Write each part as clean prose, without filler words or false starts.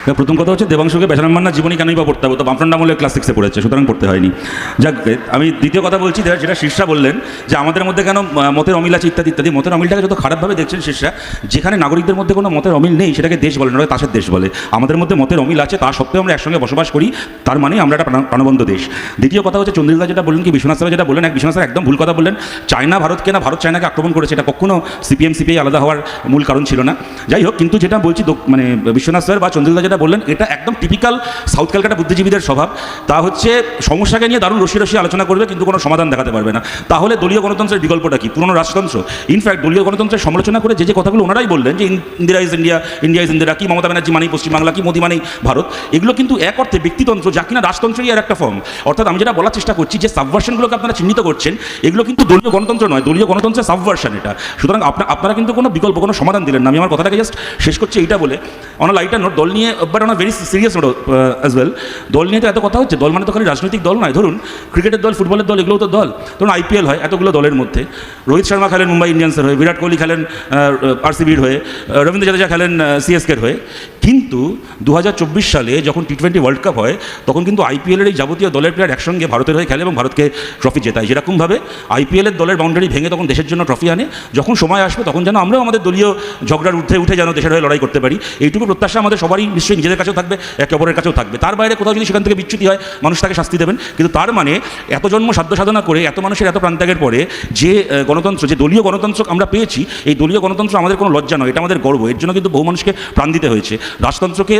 প্রথম কথা হচ্ছে দেবাংশুকে বেচারাম মান্নার জীবনী কেনই বা পড়তে হবে, তো বামফ্রন্ট আমলে ক্লাস 6-এ পড়েছে, সুতরাং পড়তে হয়নি। যাক, আমি দ্বিতীয় কথা বলছি, যেটা শীর্ষা বললেন যে আমাদের মধ্যে কেন মতের অমিল আছে ইত্যাদি ইত্যাদি। মতের অমিলটাকে যত খারাপভাবে দেখছেন শীর্ষা, যেখানে নাগরিকদের মধ্যে কোনো মতের অমিল নেই সেটাকে দেশ বলে না, তাসের দেশ বলে। আমাদের মধ্যে মতের অমিল আছে, তা সত্ত্বেও আমরা একসঙ্গে বসবাস করি, তার মানে আমরা একটা প্রাণবন্ত দেশ। দ্বিতীয় কথা হচ্ছে চন্দ্রিলদা যেটা বললেন, কি বিশ্বনাথ স্যার যেটা বললেন, বিশ্বনাথ স্যার একদম ভুল কথা বললেন। চায়না ভারতকে না, ভারত চায়নাকে আক্রমণ করেছে, এটা কখনো সিপিএম সিপিআই আলাদা হওয়ার মূল কারণ ছিল না। যাই হোক, কিন্তু যেটা বলছি মানে বিশ্বনাথ স্যার বা চন্দ্রিলদা যেটা বললেন, এটা একদম টিপিক্যাল সাউথ ক্যালকাটা বুদ্ধিজীবীদের স্বভাব। তা হচ্ছে সমস্যাকে নিয়ে দারুণ রসি রসি আলোচনা করবে, কিন্তু কোনো সমাধান দেখাতে পারবে না। তাহলে দলীয় গণতন্ত্রের বিকল্পটা কি? পুরনো রাজতন্ত্র। ইনফ্যাক্ট দলীয় গণতন্ত্রের সমালোচনা করে যে কথাগুলো ওনারাই বললেন, যে Indira is India, India is Indira, কি মমতা ব্যানার্জি মানেই পশ্চিমবাংলা, কি মোদি মানেই ভারত, এগুলো কিন্তু এক অর্থে ব্যক্তিতন্ত্র, যা কিনা রাজতন্ত্রেরই আর একটা ফর্ম। অর্থাৎ আমি যেটা বলার চেষ্টা করছি, যে সাবভার্সনগুলোকে আপনারা চিহ্নিত করছেন, এগুলো কিন্তু দলীয় গণতন্ত্র নয়, দলীয় গণতন্ত্রের সাবভার্সন এটা। সুতরাং আপনারা কিন্তু কোনো বিকল্প, কোনো সমাধান দিলেন না। আমি আমার কথাটাকে জাস্ট শেষ করছি এইটা বলে, অন লাইটার নোট, দল নিয়ে but on very serious note as well. দল নিয়ে তো এত কথা হচ্ছে, দল মানে তো খালি রাজনৈতিক দল নয়। ধরুন ক্রিকেটের দল, ফুটবলের দল, এগুলোও তো দল। ধরুন আইপিএল হয়, এতগুলো দলের মধ্যে রোহিত শর্মা খেলেন মুম্বাই ইন্ডিয়ান্সের হয়ে, বিরাট কোহলি খেলেন আরসিবির হয়ে, রবীন্দ্র জাদেজা খেলেন সিএসকের হয়ে। কিন্তু 2024 সালে যখন টি20 ওয়ার্ল্ড কাপ হয়, তখন কিন্তু আইপিএলের এই যাবতীয় দলের প্লেয়ার একসঙ্গে ভারতের হয়ে খেলে এবং ভারতকে ট্রফি জেতায়। যেরকমভাবে আইপিএলের দলের বাউন্ডারি ভেঙে তখন দেশের জন্য ট্রফি আনে। যখন সময় আসবে তখন যেন আমরাও আমাদের দলীয় ঝগড়ার ঊর্ধ্বে উঠে যেন দেশের হয়ে লড়াই করতে পারি, এইটুকু প্রত্যাশা আমাদের সবারই নিশ্চয়ই নিজেদের কাছেও থাকবে, একে অপরের কাছেও থাকবে। তার বাইরে কোথাও যদি সেখান থেকে বিচ্যুতি হয়, মানুষ তাকে শাস্তি দেবেন। কিন্তু তার মানে এত জন্ম সাধ্য সাধনা করে, এত মানুষের এত প্রাণত্যাগের পরে যে গণতন্ত্র, যে দলীয় গণতন্ত্র আমরা পেয়েছি, এই দলীয় গণতন্ত্র আমাদের কোনো লজ্জা নয়, এটা আমাদের গর্ব। এর জন্য কিন্তু বহু মানুষকে প্রাণ দিতে হয়েছে। রাজতন্ত্রকে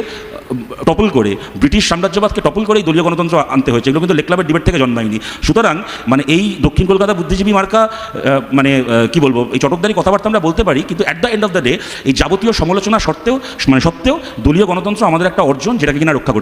টপল করে, ব্রিটিশ সাম্রাজ্যবাদকে টপল করে এই দলীয় গণতন্ত্র আনতে হয়েছে। এগুলো কিন্তু লেক ক্লাবের ডিবেট থেকে জন্মায়নি। সুতরাং মানে এই দক্ষিণ কলকাতা বুদ্ধিজীবী মার্কা, মানে কি বলবো, এই চটকদারি কথাবার্তা আমরা বলতে পারি, কিন্তু at the end of the day এই যাবতীয় সমালোচনা সত্ত্বেও দলীয় গণতন্ত্র আমাদের একটা অর্জন, যেটাকে কিনা রক্ষা করতে